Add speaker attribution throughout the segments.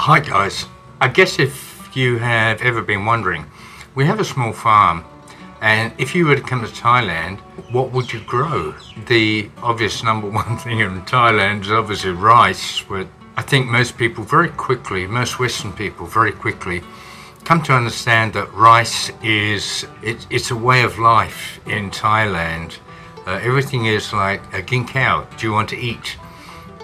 Speaker 1: Hi guys, I guess if you have ever been wondering, we have a small farm, and if you were to come to Thailand, what would you grow? The obvious number one thing in Thailand is obviously rice, but I think most people most Western people very quickly come to understand that rice it's a way of life in Thailand. Everything is like a gin cow. Do you want to eat?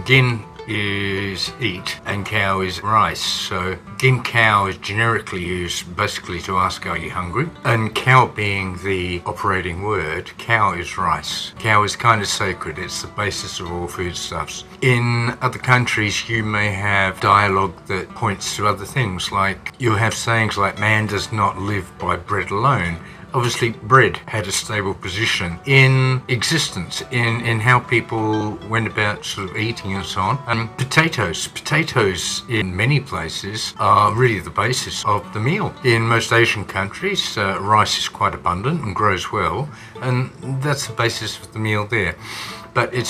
Speaker 1: Gin is eat and cow is rice. So gin cow is generically used basically to ask, are you hungry? And cow being the operating word, cow is rice. Cow is kind of sacred. It's the basis of all foodstuffs. In other countries you may have dialogue that points to other things, like you'll have sayings like man does not live by bread alone. Obviously, bread had a stable position in existence, in how people went about sort of eating and so on. And potatoes in many places are really the basis of the meal. In most Asian countries, rice is quite abundant and grows well, and that's the basis of the meal there. But it's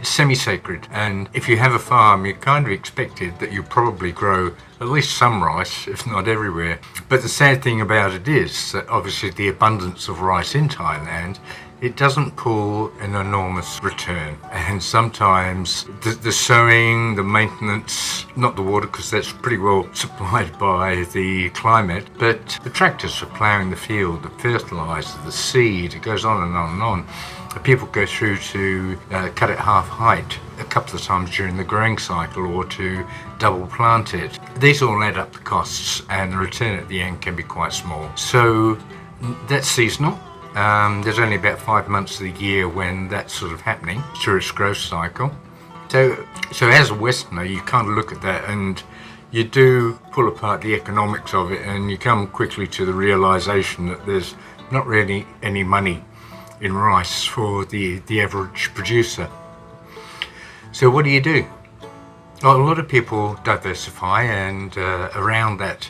Speaker 1: semi-sacred, and if you have a farm, you're kind of expected that you probably grow at least some rice, if not everywhere. But the sad thing about it is that obviously the abundance of rice in Thailand, it doesn't pull an enormous return. And sometimes the sowing, the maintenance, not the water because that's pretty well supplied by the climate, but the tractors for ploughing the field, the fertilizer, the seed, it goes on and on and on. People go through to cut it half height a couple of times during the growing cycle or to double plant it. These all add up the costs, and the return at the end can be quite small. So that's seasonal. There's only about 5 months of the year when that's sort of happening through its growth cycle. So as a Westerner, you kind of look at that and you do pull apart the economics of it, and you come quickly to the realization that there's not really any money in rice for the average producer. So what do? Well, a lot of people diversify, and around that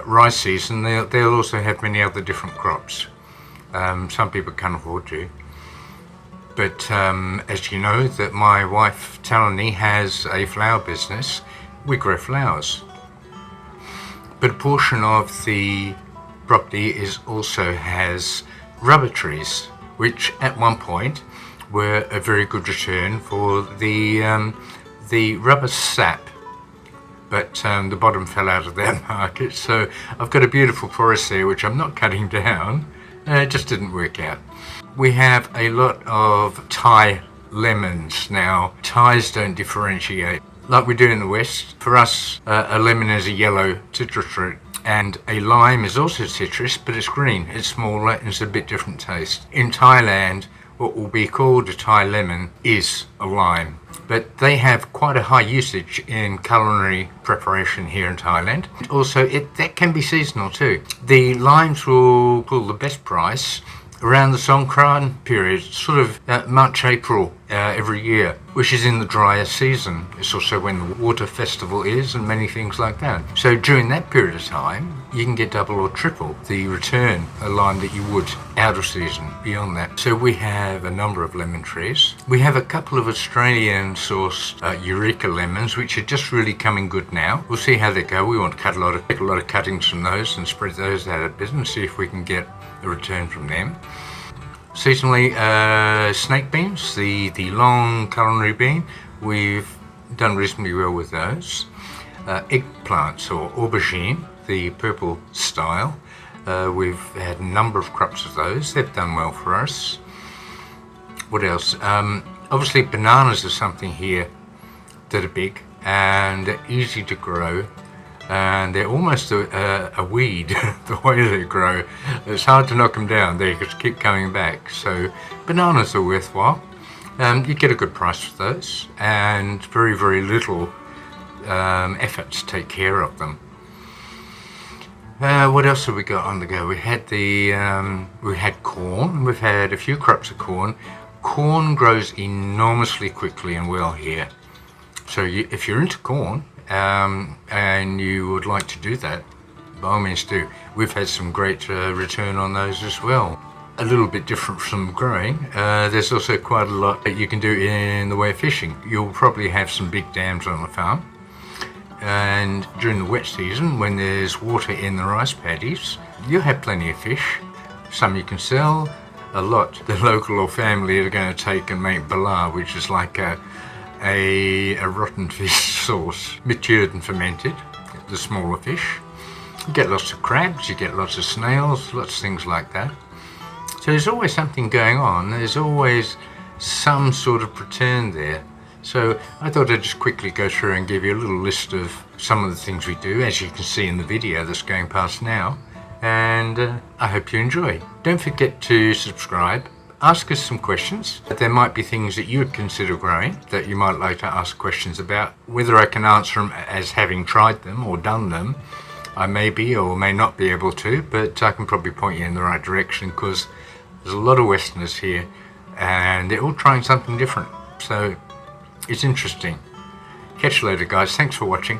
Speaker 1: rice season they'll also have many other different crops. Some people can't afford to, but as you know, that my wife Talani has a flower business. We grow flowers, but a portion of the property also has rubber trees, which at one point were a very good return for the rubber sap, but the bottom fell out of that market. So I've got a beautiful forest there which I'm not cutting down. It just didn't work out. We have a lot of Thai lemons now. Thais don't differentiate like we do in the West. For us, a lemon is a yellow citrus fruit, and a lime is also citrus, but it's green, it's smaller, and it's a bit different taste. In Thailand, what will be called a Thai lemon is a lime, but they have quite a high usage in culinary preparation here in Thailand. Also, that can be seasonal too. The limes will pull the best price around the Songkran period, sort of March, April every year, which is in the drier season. It's also when the water festival is and many things like that. So during that period of time, you can get double or triple the return a lime that you would out of season beyond that. So we have a number of lemon trees. We have a couple of Australian sourced Eureka lemons, which are just really coming good now. We'll see how they go. We want to take a lot of cuttings from those and spread those out a bit and see if we can get a return from them. Seasonally, snake beans, the long culinary bean, we've done reasonably well with those. Eggplants or aubergine, the purple style, we've had a number of crops of those. They've done well for us. What else? Obviously bananas are something here that are big and they're easy to grow, and they're almost a weed the way they grow. It's hard to knock them down. They just keep coming back. So bananas are worthwhile. You get a good price for those, and very, very little effort to take care of them. What else have we got on the go? We had corn. We've had a few crops of corn. Corn grows enormously quickly and well here. So if you're into corn, and you would like to do that, by all means do. We've had some great return on those as well. A little bit different from growing, there's also quite a lot that you can do in the way of fishing. You'll probably have some big dams on the farm, And during the wet season, when there's water in the rice paddies, you'll have plenty of fish. Some you can sell. A lot the local or family are going to take and make bala, which is like a rotten fish sauce, matured and fermented, the smaller fish. You get lots of crabs, you get lots of snails, lots of things like that. So there's always something going on. There's always some sort of return there. So I thought I'd just quickly go through and give you a little list of some of the things we do, as you can see in the video that's going past now. And I hope you enjoy. Don't forget to subscribe. Ask us some questions. There might be things that you would consider growing that you might like to ask questions about. Whether I can answer them as having tried them or done them, I may be or may not be able to, but I can probably point you in the right direction, because there's a lot of Westerners here and they're all trying something different. So it's interesting. Catch you later, guys. Thanks for watching.